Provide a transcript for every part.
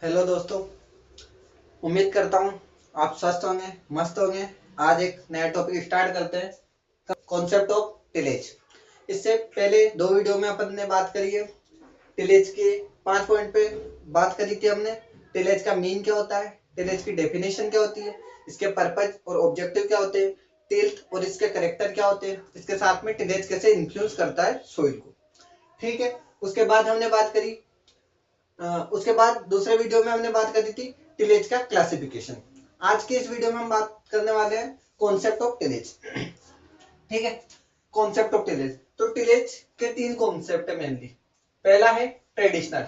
Hello दोस्तों, उम्मीद करता हूँ आप स्वस्थ होंगे, मस्त होंगे। आज एक नया टॉपिक स्टार्ट करते हैं, कॉन्सेप्ट ऑफ टिलेज। इससे पहले दो वीडियो में अपन ने बात करी है टिलेज के 5 पॉइंट पे। बात करी थी हमने टिलेज का मीन क्या होता है, टिलेज की डेफिनेशन क्या होती है, इसके पर्पज और ऑब्जेक्टिव क्या होते हैं, टिल्ट और इसके करेक्टर क्या होते हैं, इसके साथ में टिलेज कैसे इन्फ्लुएंस करता है सोइल को। ठीक है। उसके बाद हमने बात करी उसके बाद दूसरे वीडियो में हमने बात करी थी टिलेज का क्लासिफिकेशन। आज के इस वीडियो में हम बात करने वाले हैं कॉन्सेप्ट ऑफ टिलेज। ठीक है। कॉन्सेप्ट ऑफ टिलेज, तो टिलेज के तीन कॉन्सेप्ट है मेनली। पहला है ट्रेडिशनल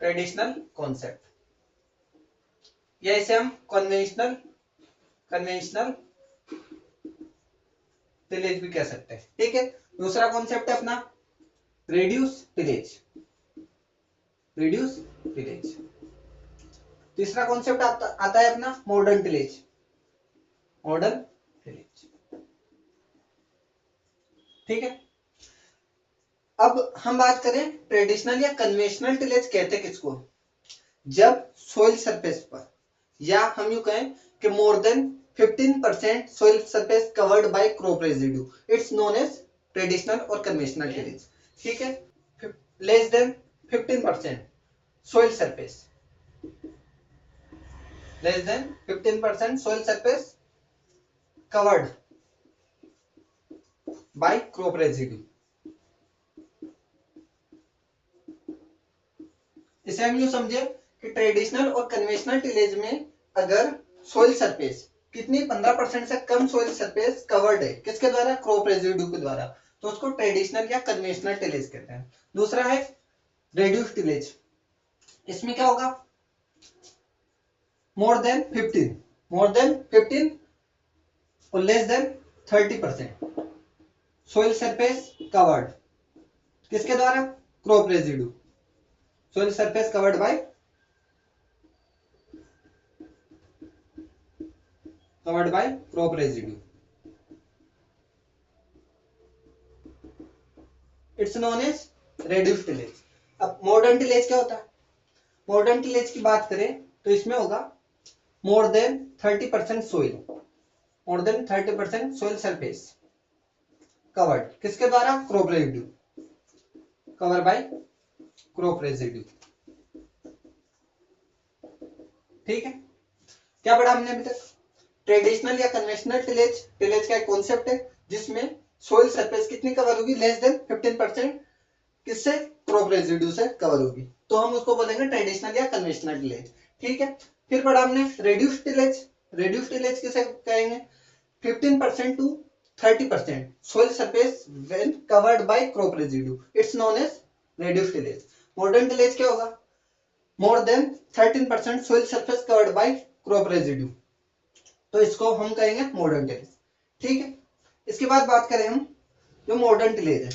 ट्रेडिशनल कॉन्सेप्ट, या इसे हम कन्वेंशनल कन्वेंशनल टिलेज भी कह सकते हैं। ठीक है। दूसरा कॉन्सेप्ट है अपना रिड्यूस टिलेज रिड्यूस टिलेज। तीसरा कॉन्सेप्ट आता है अपना मॉडर्न टिलेज मॉडर्न टिलेज। ठीक है। अब हम बात करें ट्रेडिशनल या कन्वेंशनल टिलेज कहते किसको, जब सोइल सरफेस पर, या हम यूं कहें कि more than 15% soil surface covered by crop residue, it's known as traditional और कन्वेंशनल टिलेज। ठीक है। Less than 15% soil surface, less than 15% soil surface covered by crop residue. इसे हम यूं समझे कि ट्रेडिशनल और कन्वेंशनल टिलेज में अगर सोइल सरफेस कितनी 15% से कम सोइल सरफेस कवर्ड है, किसके द्वारा, क्रॉप रेजिड्यू के द्वारा, तो उसको ट्रेडिशनल या कन्वेंशनल टिलेज कहते हैं। दूसरा है रिड्यूस टिलेज। इसमें क्या होगा, मोर देन 15 और less than 30% soil surface covered, किसके द्वारा, crop residue, soil surface covered by crop residue, it's known as reduce tillage. अब मॉडर्न टिलेज क्या होता है, मॉडर्न टिलेज की बात करें तो इसमें होगा more then 30% soil, more than 30% soil surface covered, किसके द्वारा, crop residue, cover by crop residue. ठीक है। क्या पढ़ा हमने अभी तक, ट्रेडिशनल या कन्वेंशनल टिलेज, टिलेज का एक कॉन्सेप्ट है जिसमें सोइल सरफेस कितनी कवर होगी, लेस देन 15%, किससे, क्रॉप रेजिड्यू से कवर होगी, तो हम उसको बोलेंगे ट्रेडिशनल या कन्वेंशनल टिलेज। ठीक है। फिर पढ़ा हमने रिड्यूस टिलेज। रिड्यूस टिलेज किसे कहेंगे, 15% to 30% soil surface when covered by crop residue, it's known as reduce tillage. Modern tillage क्या होगा, more than 13% soil surface covered by crop residue, तो इसको हम कहेंगे मॉडर्न टिलेज। ठीक है। इसके बाद बात करें हम जो मॉडर्न टिलेज है,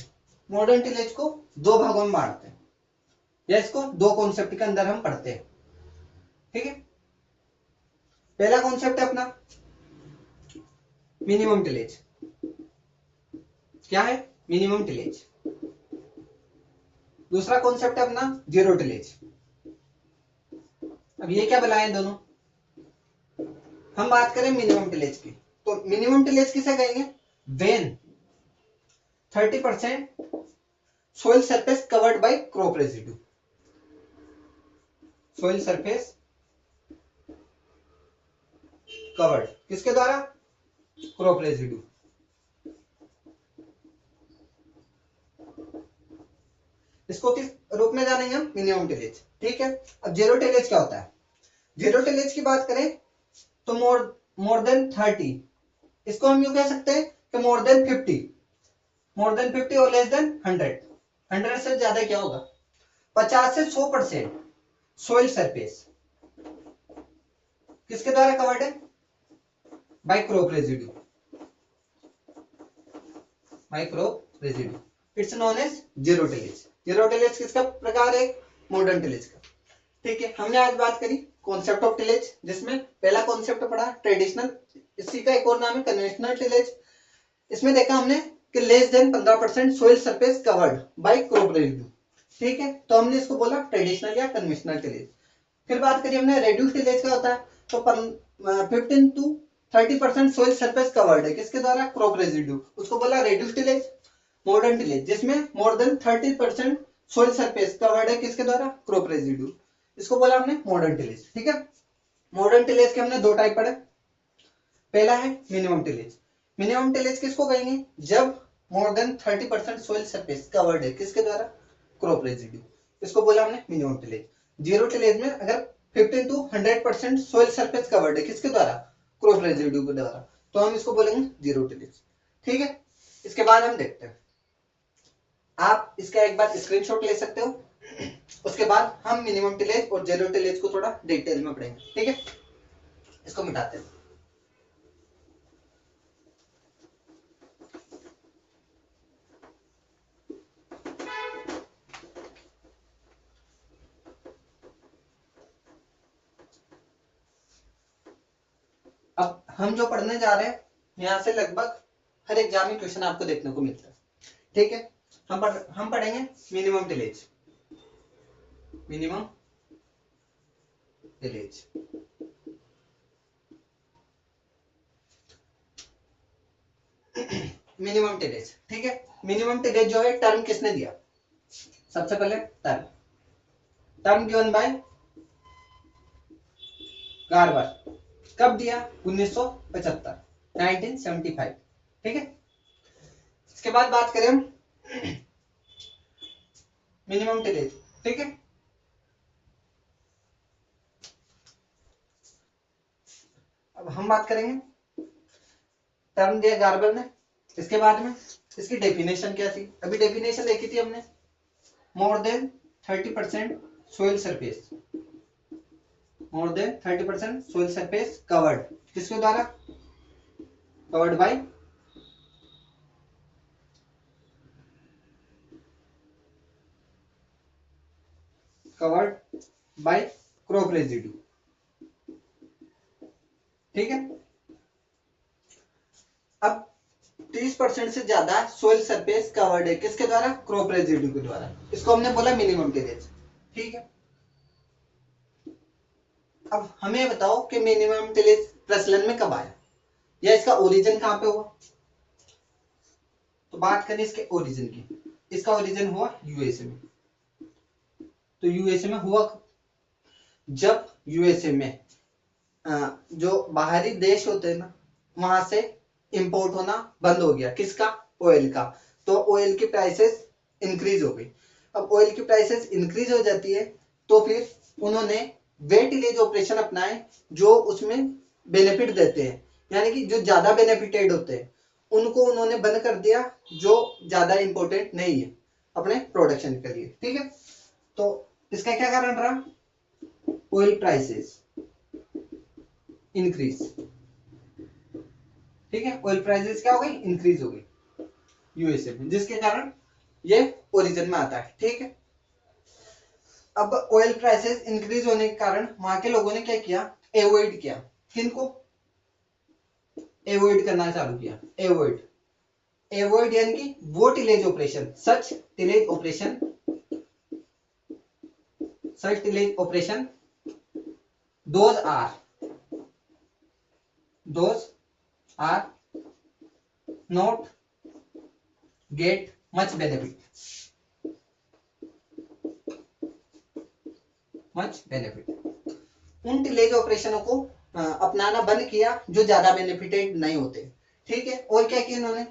मॉडर्न टिलेज को दो भागों में बांटते हैं, या इसको दो कॉन्सेप्ट के अंदर हम पढ़ते हैं। ठीक है। पहला कॉन्सेप्ट है अपना मिनिमम टिलेज। क्या है, मिनिमम टिलेज। दूसरा कॉन्सेप्ट है अपना जीरो टिलेज। अब ये क्या बनाए दोनों, हम बात करें मिनिमम टिलेज की, तो मिनिमम टिलेज किसे कहेंगे, when 30% soil surface covered by crop residue, soil surface covered, किसके द्वारा, क्रॉप रेजिड्यू। इसको किस रूप में जानेंगे हम, मिनिमम टिलेज। ठीक है। अब जीरो टिलेज क्या होता है, जीरो टिलेज की बात करें तो मोर देन 30, इसको हम यूं कह सकते हैं कि मोर देन 50 और लेस देन 100 से ज्यादा क्या होगा, 50 से 100% सोइल सरफेस किसके द्वारा कवर्ड है, by crop residue, it's known as zero tillage. Zero tillage किसका प्रकार है, मॉडर्न टिलेज का। ठीक है। हमने आज बात करी कॉन्सेप्ट ऑफ टिलेज, जिसमें पहला कॉन्सेप्ट पढ़ा ट्रेडिशनल, इसी का एक और नाम है कन्वेंशनल टिलेज। इसमें देखा हमने कि less than 15% soil surface covered by crop residue, ठीक है, तो हमने इसको बोला ट्रेडिशनल या कन्वेंशनल टिलेज। फिर बात करिए हमने रेड्यूस टिलेज का होता है, तो 15 to 30% सोइल सरफेस कवर्ड है किसके द्वारा, क्रॉप रेजिड्यू, उसको बोला रेड्यूस टिलेज। मॉडर्न टिलेज जिसमें more than 30% soil surface covered है किसके द्वारा, क्रॉप रेजिड्यू, इसको बोला हमने मॉडर्न टिलेज। ठीक है, मॉडर्न टिलेज के हमने दो टाइप पढ़े। पहला है मिनिमम टिलेज। मिनिमम टिलेज किसको कहेंगे, जब more than 30% soil surface covered है किसके द्वारा, क्रॉप रेजिड्यू, इसको बोला हमने मिनिमम टिलेज। जीरो टिलेज में अगर 15 to 100% सोइल सरफेस कवर्ड है किसके द्वारा, क्रॉप रेजिड्यू के द्वारा, तो हम इसको बोलेंगे जीरो टिलेज। ठीक है, इसके बाद हम देखते हैं, आप इसका एक बार स्क्रीनशॉट ले सकते हो, उसके बाद हम मिनिमम टिलेज और जीरो टिलेज को थोड़ा डिटेल में पढ़ेंगे। ठीक है, इसको मिटाते हैं। अब हम जो पढ़ने जा रहे हैं, यहाँ से लगभग हर एग्जाम में क्वेश्चन आपको देखने को मिलता है। ठीक है, हम पढ़ेंगे minimum tillage. Minimum tillage, minimum tillage. ठीक है, मिनिमम टिलेज जो है टर्म किसने दिया, सबसे पहले टर्म गिवन बाय गार्बर, कब दिया, 1975, 1975। ठीक है, इसके बाद बात करें हम मिनिमम टिलेज। ठीक है, अब हम बात करेंगे, टर्म दिया गार्बर ने, इसके बाद में इसकी डेफिनेशन क्या थी, अभी डेफिनेशन देखी थी हमने, more than 30% soil surface, more than 30% soil surface covered किसके द्वारा, कवर्ड बाय क्रॉप रेजिड्यू। ठीक है, अब 30% से ज्यादा सोइल सरफेस कवर्ड है किसके द्वारा, क्रॉप रेजिड्यू के द्वारा, इसको हमने बोला मिनिमम टिलेज। ठीक है, अब हमें बताओ कि मिनिमम टिलेज प्रचलन में कब आया, या इसका ओरिजिन कहां पे हुआ। तो बात करें इसके ओरिजिन की, इसका ओरिजिन हुआ यूएसए में। तो यूएसए में हुआ जब यूएसए में जो बाहरी देश होते हैं ना, वहां से इंपोर्ट होना बंद हो गया, किसका, ऑयल का, तो ऑयल की प्राइसेस इंक्रीज हो गई। अब ऑयल की प्राइसेस इंक्रीज हो जाती है, तो फिर उन्होंने वे टिलेज ऑपरेशन अपनाए जो उसमें बेनिफिट देते हैं, यानी कि जो ज्यादा बेनिफिटेड होते हैं उनको उन्होंने बंद कर दिया, जो ज्यादा इंपॉर्टेंट नहीं है अपने प्रोडक्शन के लिए। ठीक है, तो इसका क्या कारण रहा, ऑयल प्राइसेस इंक्रीज। ठीक है, ऑयल प्राइसेस क्या हो गई, इंक्रीज हो गई यूएसए में, जिसके कारण ये ओरिजिन में आता है। ठीक है, अब ऑयल प्राइसेस इंक्रीज होने के कारण वहां के लोगों ने क्या किया, एवॉइड किया, किनको, एवॉइड करना चालू किया, एवॉइड यानी कि वो tillage operation, such tillage operation those are not get much benefit, उन टिलेज ऑपरेशनों को अपनाना बंद किया जो ज्यादा बेनिफिटेड नहीं होते। ठीक है, और क्या किया इन्होंने,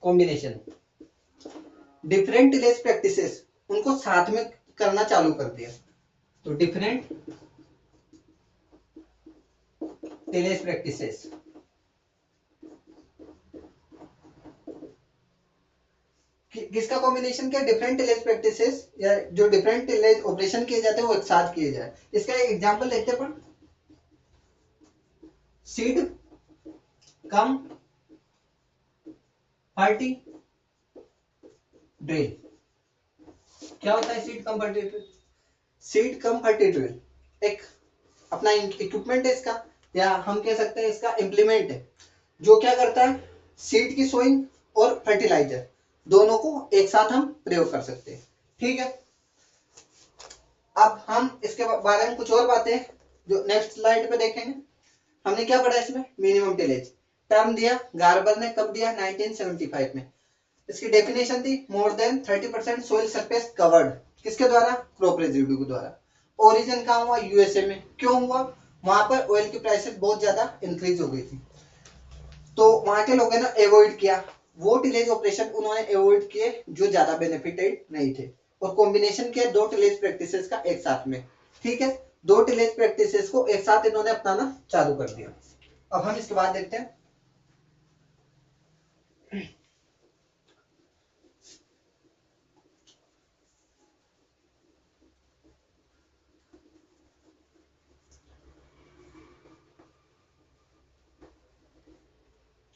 कॉम्बिनेशन डिफरेंट टिलेज प्रैक्टिसेस, उनको साथ में करना चालू कर दिया। तो डिफरेंट टिलेज प्रैक्टिसेस, किसका कॉम्बिनेशन क्या, डिफरेंट टिलेज प्रैक्टिसेस, या जो डिफरेंट टिलेज ऑपरेशन किए जाते हैं वो एक साथ किए जाए। इसका एक एग्जांपल देखते हैं, सीड कम फर्टी ड्रिल। क्या होता है सीड कम फर्टी ड्रिल, सीड कम फर्टी ड्रिल एक अपना इक्विपमेंट है इसका, या हम कह सकते हैं इसका इम्प्लीमेंट है, जो क्या करता है, सीड की सोइंग और फर्टिलाइजर दोनों को एक साथ हम प्रयोग कर सकते हैं। ठीक है, अब हम इसके बारे में कुछ और बातें जो नेक्स्ट स्लाइड पे देखेंगे। हमने क्या पढ़ा इसमें, मिनिमम टिलेज टर्म दिया गार्बर ने, कब दिया, 1975 में। इसकी डेफिनेशन थी more than 30% soil surface covered, किसके द्वारा, क्रॉप रेजिड्यू के द्वारा। ओरिजिन कहाँ हुआ, यूएसए में। क्यों हुआ, वहां पर ऑयल की प्राइसेस बहुत ज्यादा इंक्रीज हो गई थी, तो वहां के लोगों ने अवॉइड किया, वो टिलेज ऑपरेशन उन्होंने अवॉइड किए जो ज्यादा बेनिफिटेड नहीं थे, और कॉम्बिनेशन किया दो टिलेज प्रैक्टिसेस का एक साथ में। ठीक है, दो टिलेज प्रैक्टिसेस को एक साथ इन्होंने अपनाना चालू कर दिया। अब हम इसके बाद देखते हैं,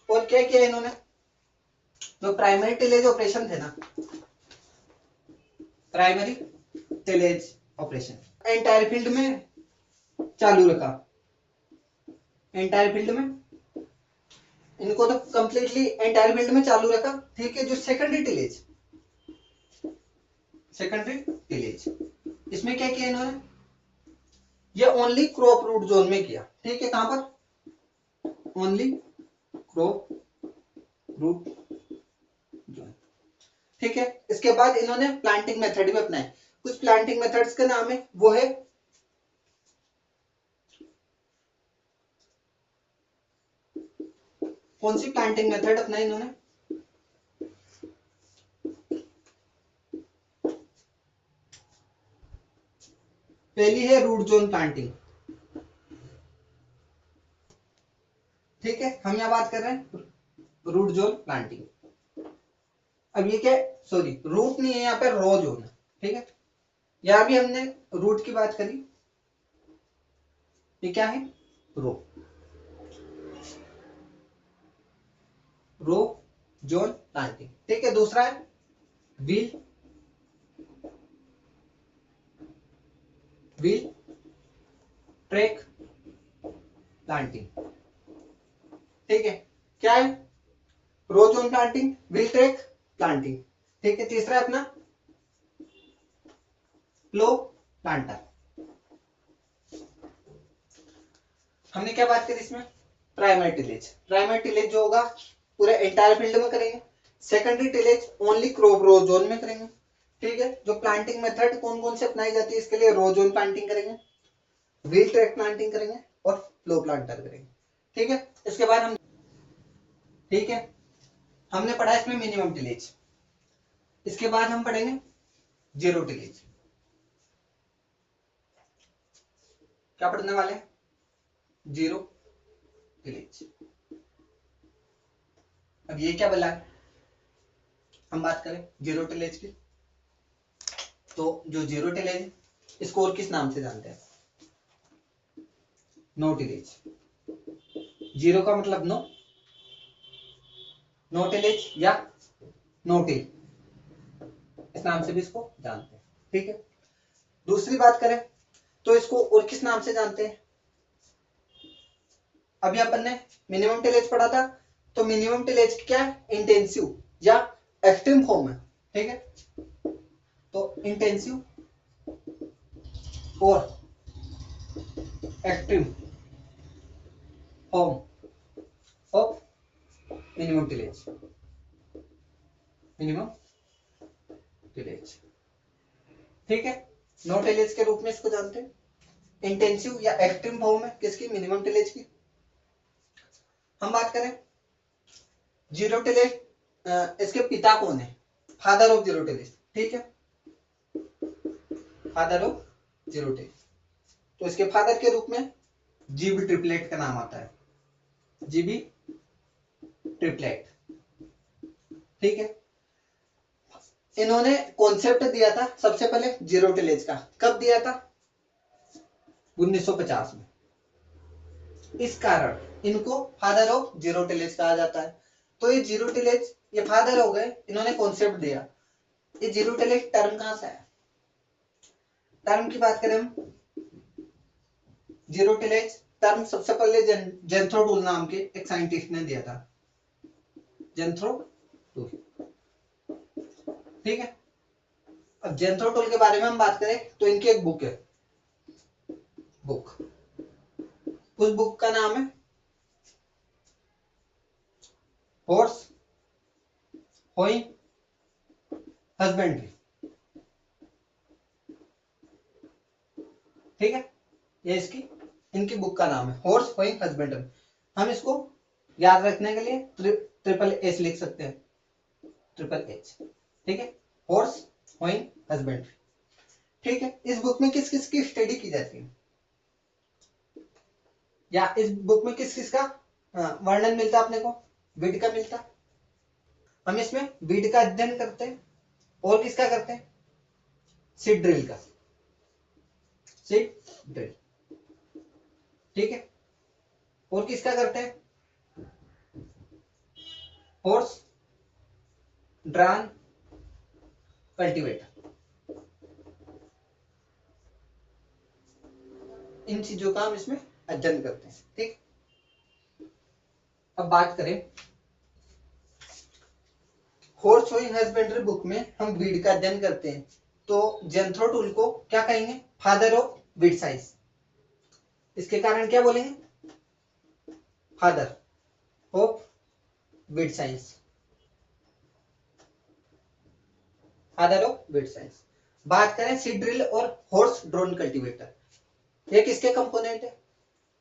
और क्या किया इन्होंने, जो प्राइमरी टिलेज ऑपरेशन थे ना, primary tillage operation entire field में चालू रखा, एंटायर फील्ड में, इनको तो कंप्लीटली एंटायर फील्ड में चालू रखा। ठीक है, जो सेकेंडरी टिलेज, सेकेंडरी टिलेज, इसमें क्या किया इन्होंने, ये ओनली क्रॉप रूट जोन में किया। ठीक है, कहां पर, ओनली क्रॉप रूट जोन। ठीक है, इसके बाद इन्होंने प्लांटिंग मेथड भी अपनाए, कुछ प्लांटिंग मेथड्स का नाम है, वो है कौन सी प्लांटिंग मेथड अपनाई इन्होंने, पहली है रूट जोन प्लांटिंग। ठीक है, हम यहां बात कर रहे हैं रूट जोन प्लांटिंग। अब ये क्या, सॉरी रूट नहीं है यहाँ पे, रो जोन है। ठीक है, यहां भी हमने रूट की बात करी, ये क्या है, रो, रो जोन प्लांटिंग। ठीक है, दूसरा है व्हील, व्हील ट्रैक प्लांटिंग। ठीक है, क्या है, row zone planting, wheel track planting. ठीक है, तीसरा है अपना फ्लो प्लांटर। हमने क्या बात करी इसमें, प्राइमरी टिलेज, प्राइमरी टिलेज जो होगा पूरे एंटायर फील्ड में करेंगे, सेकेंडरी टिलेज ओनली क्रॉप रो जोन में करेंगे। ठीक है, जो प्लांटिंग मेथड कौन कौन से अपनाई जाती है इसके लिए, रो जोन प्लांटिंग करेंगे, व्हील ट्रैक प्लांटिंग करेंगे और फ्लो प्लांटर करेंगे। ठीक है, इसके बाद हम, ठीक है, हमने पढ़ा इसमें मिनिमम टिलेज, इसके बाद हम पढ़ेंगे जीरो टिलेज। क्या पढ़ने वाले हैं, जीरो टिलेज। अब ये क्या बोला है, हम बात करें जीरो टिलेज की, तो जो जीरो टिलेज इसको और किस नाम से जानते हैं, नो टिलेज। जीरो का मतलब नो, नो टिलेज या नो टिल, इस नाम से भी इसको जानते हैं। ठीक है, दूसरी बात करें तो इसको और किस नाम से जानते हैं, अभी अपन ने मिनिमम टिलेज पढ़ा था, तो मिनिमम टिलेज क्या है, इंटेंसिव या एक्सट्रीम फॉर्म है। ठीक है, तो इंटेंसिव और extreme form of minimum tillage, minimum tillage. ठीक है, नो टिलेज के रूप में इसको जानते हैं, इंटेंसिव या एक्सट्रीम फॉर्म है किसकी, मिनिमम टिलेज की। हम बात करें जीरो टिलेज, इसके पिता कौन है, फादर ऑफ जीरो टिलेज। ठीक है, फादर ऑफ जीरो टिलेज, तो इसके फादर के रूप में जीबी ट्रिपलेट का नाम आता है, जीबी ट्रिपलेट। ठीक है, इन्होंने कॉन्सेप्ट दिया था सबसे पहले जीरो टिलेज का, कब दिया था, 1950 में। इस कारण इनको फादर ऑफ जीरो टिलेज कहा जाता है। तो ये जीरो टिलेज, ये फादर हो गए, इन्होंने कॉन्सेप्ट दिया। ये जीरो टिलेज टर्म कहां से है, टर्म की बात करें हम, जीरो टिलेज टर्म सबसे पहले जेंथ्रो टूल नाम के एक साइंटिस्ट ने दिया था, जेंथ्रो टूल। ठीक है, अब जेंथ्रो टूल के बारे में हम बात करें तो इनकी एक बुक है, बुक, उस बुक का नाम है हॉर्स होइंग हस्बेंड्री। ठीक है, ये इसकी इनकी बुक का नाम है हॉर्स होइंग हस्बेंड्री। हम इसको याद रखने के लिए ट्रिपल एच लिख सकते हैं, ट्रिपल एच। ठीक है, हॉर्स होइंग हस्बेंड्री। ठीक है, इस बुक में किस किस की स्टडी की जाती है, या इस बुक में किस किस का वर्णन मिलता है अपने को, वीड का मिलता है। हम इसमें वीड का अध्ययन करते हैं, और किसका करते हैं, सीड ड्रिल का, सीड ड्रिल। ठीक है, और किसका करते हैं, हॉर्स ड्रान कल्टीवेटर। इन चीजों का हम इसमें अध्ययन करते हैं। ठीक, अब बात करें हॉर्स होइंग हस्बेंड्री बुक में हम वीड का अध्ययन करते हैं, तो जेंथ्रो टूल को क्या कहेंगे, फादर ऑफ वीड साइंस। इसके कारण क्या बोलेंगे, father of weed science, father of weed science. बात करें सीड ड्रिल और हॉर्स ड्रोन कल्टीवेटर, ये किसके कंपोनेंट है,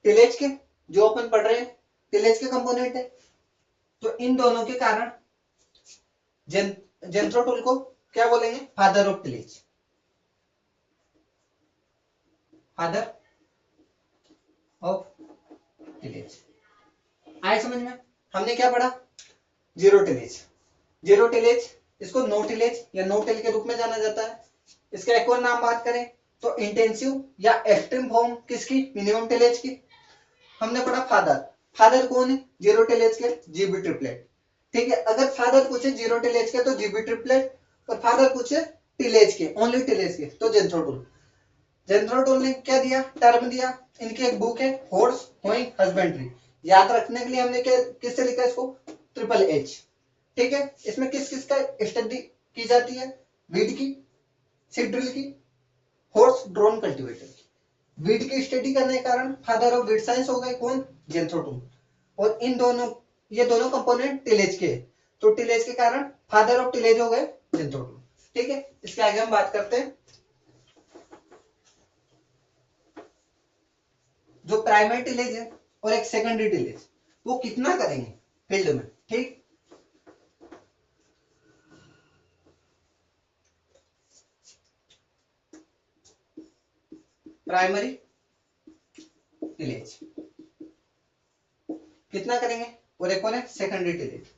टिलेज के, जो अपन पढ़ रहे हैं टिलेज के कंपोनेंट है। तो इन दोनों के कारण जेंथ्रो टूल को क्या बोलेंगे, father of tillage, father of tillage. आए समझ में, हमने क्या पढ़ा, जीरो टिलेज, जीरो टिलेज, इसको नो टिलेज या नो टिल के रूप में जाना जाता है। इसका एक और नाम बात करें तो इंटेंसिव या एक्सट्रीम फॉर्म किसकी, मिनिमम टिलेज की। हमने पढ़ा फादर, फादर कौन है, जीरो टिलेज के जीबी ट्रिपलेट। ठीक है, अगर फादर पूछे जीरो टिलेज के तो जीबी ट्रिपलेट, और फादर पूछे टिलेज के, ओनली टिलेज के, तो जेंथ्रो टूल। जेंथ्रो टूल ने क्या दिया, टर्म दिया, इनकी एक बुक है हॉर्स होइंग हस्बेंड्री। याद रखने के लिए हमने क्या किससे लिखा इसको, ट्रिपल एच। ठीक है, इसमें किस किस का स्टडी की जाती है, वीड की, सीड ड्रिल की, हॉर्स ड्रोन कल्टीवेटर की। वीड की स्टडी करने के कारण फादर ऑफ वीड साइंस हो गए कौन, जेंथ्रो टूल। और इन दोनों, ये दोनों कंपोनेंट टिलेज के, तो टिलेज के कारण फादर ऑफ टिलेज हो गए जेंथ्रो टूल। ठीक है, इसके आगे हम बात करते हैं जो प्राइमरी टिलेज है और एक सेकेंडरी टिलेज, वो कितना करेंगे फील्ड में। ठीक, प्राइमरी टिलेज कितना करेंगे, और एक कौन है, सेकेंडरी टिलेज,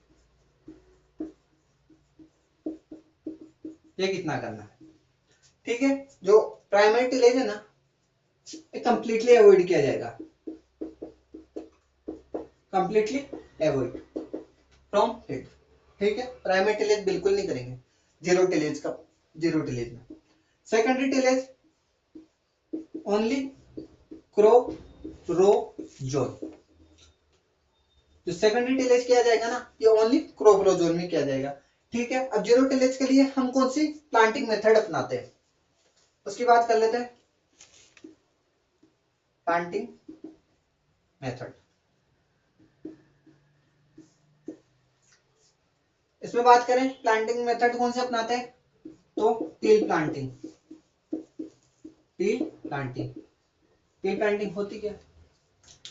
ये कितना करना है। ठीक है, जो प्राइमरी टिलेज है ना, ये कंप्लीटली अवॉइड किया जाएगा, कंप्लीटली अवॉइड फ्रॉम फील्ड। ठीक है, प्राइमरी टिलेज बिल्कुल नहीं करेंगे, जीरो टिलेज का, जीरो टिलेज में। सेकेंडरी टिलेज ओनली क्रॉप रो जोन, जो सेकेंडरी टिलेज किया जाएगा ना, ये ओनली क्रॉप रो जोन में किया जाएगा। ठीक है, अब जीरो टिलेज के लिए हम कौन सी प्लांटिंग मेथड अपनाते हैं, उसकी बात कर लेते हैं। प्लांटिंग मेथड, इसमें बात करें प्लांटिंग मेथड कौन से अपनाते हैं, तो till planting, till planting. Till planting होती क्या,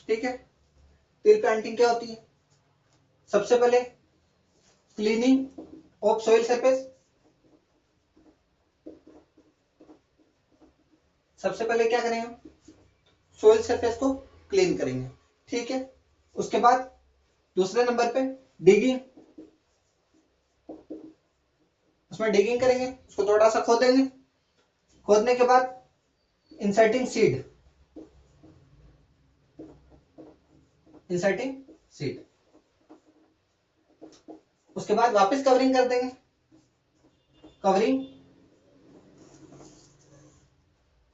ठीक है, टील प्लांटिंग क्या होती है, सबसे पहले क्लीनिंग ऑफ सोइल सरफेस, सबसे पहले क्या करेंगे, सोइल सरफेस को क्लीन करेंगे। ठीक है, उसके बाद दूसरे नंबर पे डिगिंग, उसमें डिगिंग करेंगे, उसको थोड़ा सा खोदेंगे, खोदने के बाद इंसर्टिंग सीड, इंसर्टिंग सीड, उसके बाद वापस कवरिंग कर देंगे, कवरिंग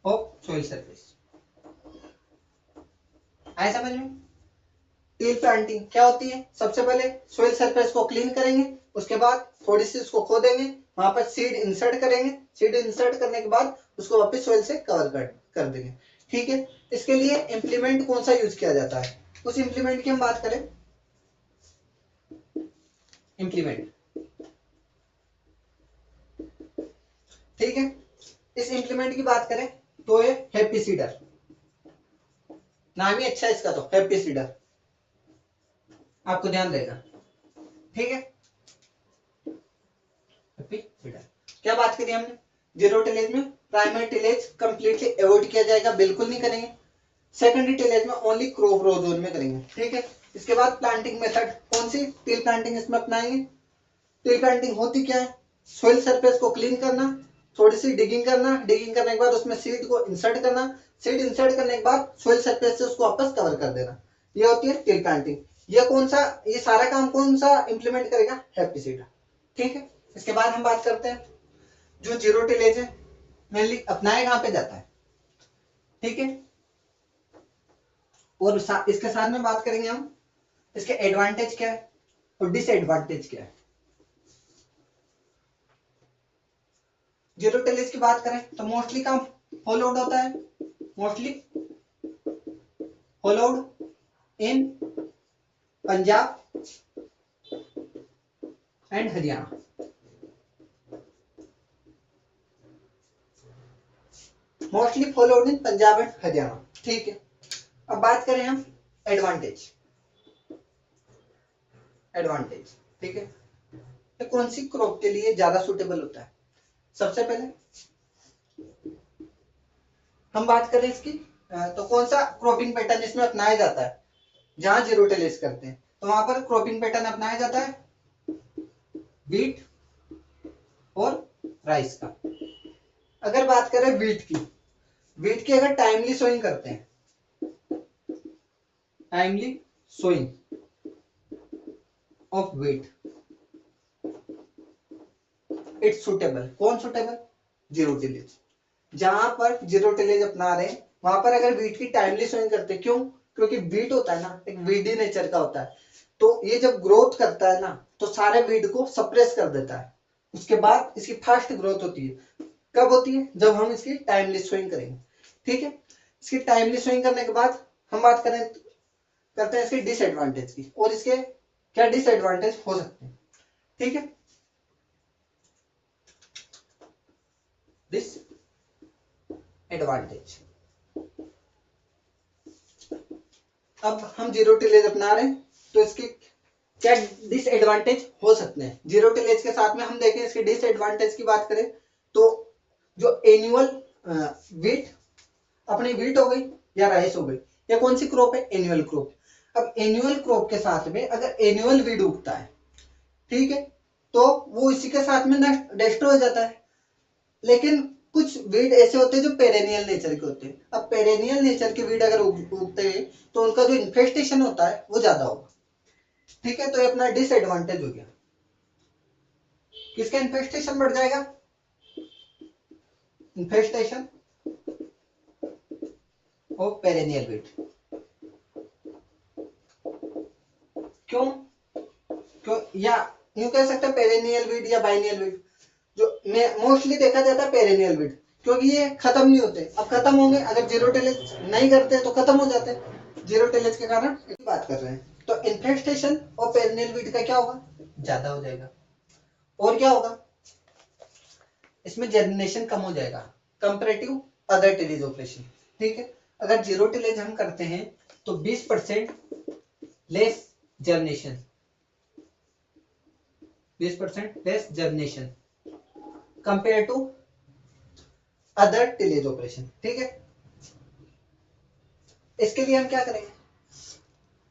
ऑफ सोइल सरफेस। आए समझ में, टील प्लांटिंग क्या होती है? सबसे पहले सोइल सरफेस को क्लीन करेंगे, उसके बाद थोड़ी सी उसको खोदेंगे, वहां पर सीड इंसर्ट करेंगे, सीड इंसर्ट करने के बाद उसको वापस सोइल से कवर कर देंगे। ठीक है, इसके लिए इम्प्लीमेंट कौन सा यूज किया जाता है? उस इम्प्लीमेंट की हम बात करें, इम्प्लीमेंट, ठीक है, इस इम्प्लीमेंट की बात करें तो ये हैप्पी सीडर, नाम ही अच्छा है इसका, तो हैप्पी सीडर आपको ध्यान रहेगा। ठीक है, हैप्पी सीडर। क्या बात करी हमने? जीरो टिलेज में प्राइमरी टिलेज कंप्लीटली अवॉइड किया जाएगा, बिल्कुल नहीं करेंगे। सेकेंडरी टिलेज में ओनली क्रॉप रो जोन में करेंगे। ठीक है, इसके बाद प्लांटिंग मेथड कौन सी? टिल प्लांटिंग इसमें अपनाएंगे। टिल प्लांटिंग होती क्या है? सोइल सरफेस को क्लीन करना, थोड़ी सी डिगिंग करना, डिगिंग करने के बाद उसमें सीड को इंसर्ट करना, सीड इंसर्ट करने के बाद सोइल सरफेस से उसको वापस कवर कर देना, ये होती है टिल प्लांटिंग। ये कौन सा, ये सारा काम कौन सा इंप्लीमेंट करेगा? Happy seeder. ठीक है, इसके बाद हम बात करते हैं जो जीरो टिलेज है मेनली अपनाया कहां पे जाता है। ठीक है, और इसके साथ में बात करेंगे हम इसके एडवांटेज क्या है और डिसएडवांटेज क्या है। जीरो टिलेज की बात करें तो मोस्टली काम फॉलोड होता है, mostly followed in Punjab and Haryana. Mostly followed in Punjab and Haryana. ठीक है, अब बात करें हम एडवांटेज, एडवांटेज, ठीक है, तो कौन सी क्रॉप के लिए ज्यादा सुटेबल होता है? सबसे पहले हम बात करें इसकी, तो कौन सा क्रॉपिंग पैटर्न इसमें अपनाया जाता है? जहां जीरो टिलेज करते हैं तो वहां पर क्रॉपिंग पैटर्न अपनाया जाता है व्हीट और राइस का। अगर बात करें व्हीट की अगर टाइमली सोइंग करते हैं, timely sowing of wheat, it's suitable. कौन सुटेबल? Zero tillage. जहां पर जीरो टिलेज अपना रहे हैं वहां पर अगर व्हीट की टाइमली सोइंग करते हैं, क्यों? क्योंकि व्हीट होता है ना, एक वीडी नेचर का होता है, तो ये जब ग्रोथ करता है ना तो सारे वीड को सप्रेस कर देता है, उसके बाद इसकी फास्ट ग्रोथ होती है। कब होती है? जब हम इसकी टाइमली सोइंग करेंगे। ठीक है, इसकी टाइमली सोइंग करने के बाद हम बात करते हैं इसके डिसएडवांटेज की, और इसके क्या डिसएडवांटेज हो सकते हैं। ठीक है, डिसएडवांटेज, अब हम जीरो टिलेज अपना रहे हैं तो इसके क्या डिसएडवांटेज हो सकते हैं। जीरो टिलेज के साथ में हम देखें इसके डिसएडवांटेज की बात करें तो जो एनुअल व्हीट, अपनी व्हीट हो गई या राइस हो गई, या कौन सी क्रॉप है? Annual crop. अब एनुअल क्रॉप के साथ में अगर एनुअल वीड उगता है, ठीक है, तो वो इसी के साथ में नष्ट डिस्ट्रॉय हो जाता है। लेकिन कुछ वीड ऐसे होते हैं जो पेरेनियल नेचर के होते हैं। अब पेरेनियल नेचर के वीड अगर उगते हैं तो उनका जो इन्फेस्टेशन होता है वो ज्यादा होगा। ठीक है, तो ये अपना डिसएडवांटेज हो गया। किसका इन्फेस्टेशन बढ़ जाएगा? Infestation of perennial weed. क्यों? या यूं कह सकते हैं पेरेनियल वीड या बाइनियल वीड, जो मोस्टली देखा जाता है पेरेनियल वीड, क्योंकि ये खत्म नहीं होते। अब खत्म होंगे अगर जीरो टिलेज नहीं करते तो खत्म हो जाते हैं जीरो टिलेज के कारण। बात कर रहे हैं तो इन्फेस्टेशन और पेरेनियल वीड का क्या होगा? ज्यादा हो जाएगा। और क्या होगा? इसमें जर्मिनेशन कम हो जाएगा कंपैरेटिव अदर टिलेज ऑपरेशन। ठीक है, अगर जीरो टिलेज हम करते हैं तो 20% less germination, 20% less germination compare to other tillage operation. ठीक है, इसके लिए हम क्या करेंगे?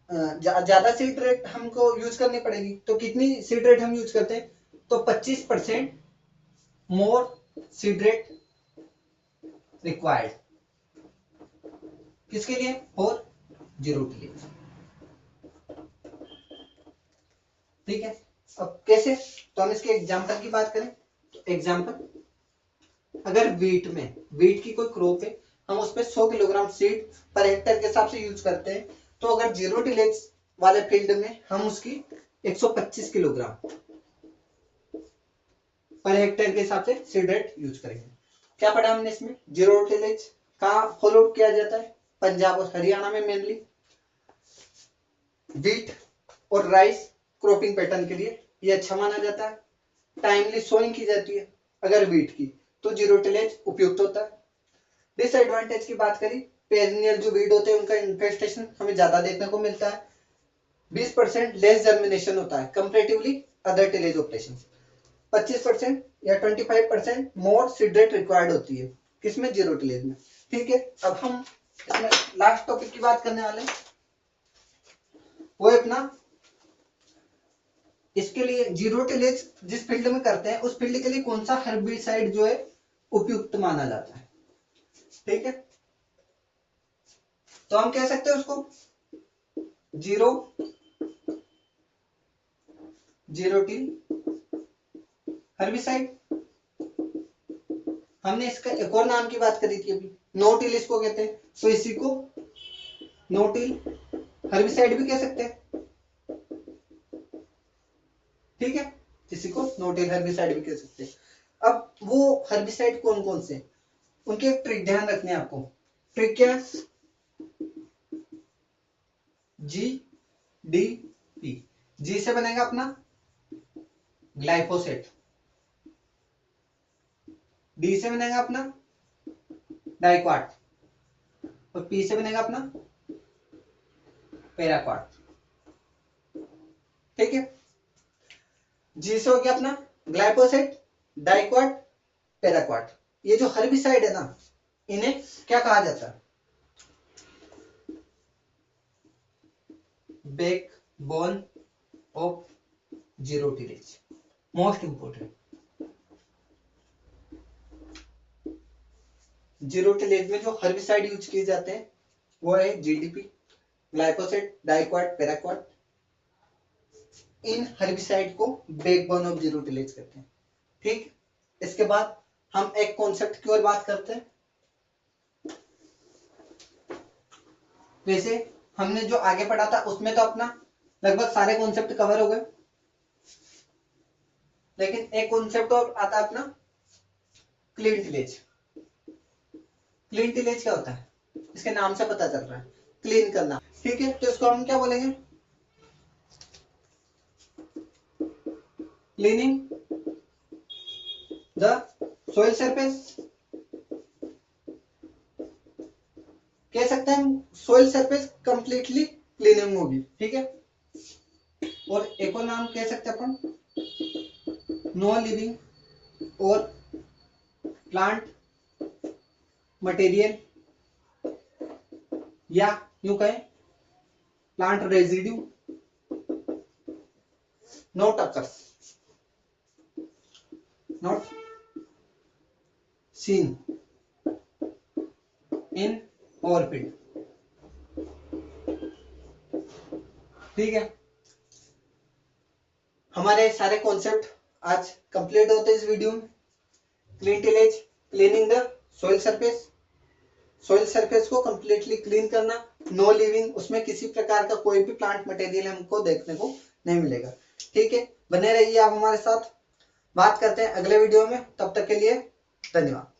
ज्यादा सीड रेट हमको यूज करनी पड़ेगी। तो कितनी सीड रेट हम यूज करते हैं? तो 25% मोर सीड रेट रिक्वायर्ड। किसके लिए? For zero tillage. ठीक है, अब कैसे? तो हम इसके एग्जांपल की बात करें तो एग्जांपल, अगर वीट की कोई क्रॉप है, हम उसमें 100 किलोग्राम सीड पर हेक्टेयर के हिसाब से यूज करते हैं, तो अगर जीरो टिलेज वाले फील्ड में हम उसकी 125 किलोग्राम पर हेक्टेयर के हिसाब से सीड रेट यूज करेंगे। क्या पढ़ा हमने इसमें? जीरो टिलेज कहाँ फॉलो किया जाता है? पंजाब और हरियाणा में मेनली। व्हीट और राइस क्रॉपिंग पैटर्न के लिए ये अच्छा माना जाता है। टाइमली सोइंग की जाती है अगर व्हीट की, तो जीरो टिलेज उपयुक्त होता है। डिसएडवांटेज की बात करी, पेरिनियल जो वीड होते हैं उनका इन्फेस्टेशन हमें ज्यादा देखने को मिलता है। 20% लेस जर्मिनेशन होता है कंपैरेटिवली अदर टिलेज ऑपरेशन। 25% या 25% मोर सीड रेट रिक्वायर्ड होती है किसमें? जीरो टिलेज में। ठीक है, अब हम इसमें लास्ट टॉपिक की बात करने वाले हैं, वो अपना इसके लिए जीरो टिलेज जिस फील्ड में करते हैं उस फील्ड के लिए कौन सा हर्बिसाइड जो है उपयुक्त माना जाता है। ठीक है, तो हम कह सकते हैं उसको जीरो टिल हर्बिसाइड। हमने इसका एक और नाम की बात करी थी अभी, नो टिल इसको कहते हैं, तो इसी को नो टिल हर्बिसाइड भी कह सकते हैं। ठीक है, इसी को नो टिल हर्बिसाइड भी कह सकते हैं। अब वो हर्बिसाइड कौन कौन से, उनके एक ट्रिक ध्यान रखने आपको। ट्रिक क्या है? GDP। जी से बनेगा अपना ग्लाइफोसेट, डी से बनेगा अपना डाइक्वाट, और पी से बनेगा अपना पैराक्वाट। ठीक है, जी से हो गया अपना ग्लाइफोसेट, डाइक्वाट, पैराक्वाट। ये जो हर्बिसाइड है ना, इन्हें क्या कहा जाता है? Backbone of zero tillage. Most important, zero tillage में जो हर्बिसाइड यूज किए जाते हैं वो है जीडीपी, ग्लाइफोसेट, डाइक्वाट, पैराक्वाट। इन हर्बिसाइड को बैकबोन ऑफ जीरो टिलेज कहते हैं। ठीक, इसके बाद हम एक कॉन्सेप्ट की ओर बात करते हैं। वैसे हमने जो आगे पढ़ा था उसमें तो अपना लगभग सारे कॉन्सेप्ट कवर हो गए, लेकिन एक कॉन्सेप्ट और आता है अपना क्लीन टिलेज। क्लीन टिलेज क्या होता है? इसके नाम से पता चल रहा है, क्लीन करना। ठीक है, तो इसको हम क्या बोलेंगे? Cleaning the soil surface. कह सकते हैं सोइल सरफेस कंप्लीटली क्लीनिंग होगी। ठीक है, और एक और नाम कह सकते हैं अपन नो लिविंग और प्लांट मटेरियल, या यूं कहें plant residue not occurs, not seen in our field. ठीक है, हमारे सारे कॉन्सेप्ट आज कंप्लीट होते हैं इस वीडियो में। Clean tillage, cleaning the soil surface, soil surface को कंप्लीटली क्लीन करना, नो लिविंग, उसमें किसी प्रकार का कोई भी प्लांट मटेरियल हमको देखने को नहीं मिलेगा। ठीक है, बने रहिए आप हमारे साथ। बात करते हैं अगले वीडियो में, तब तक के लिए धन्यवाद।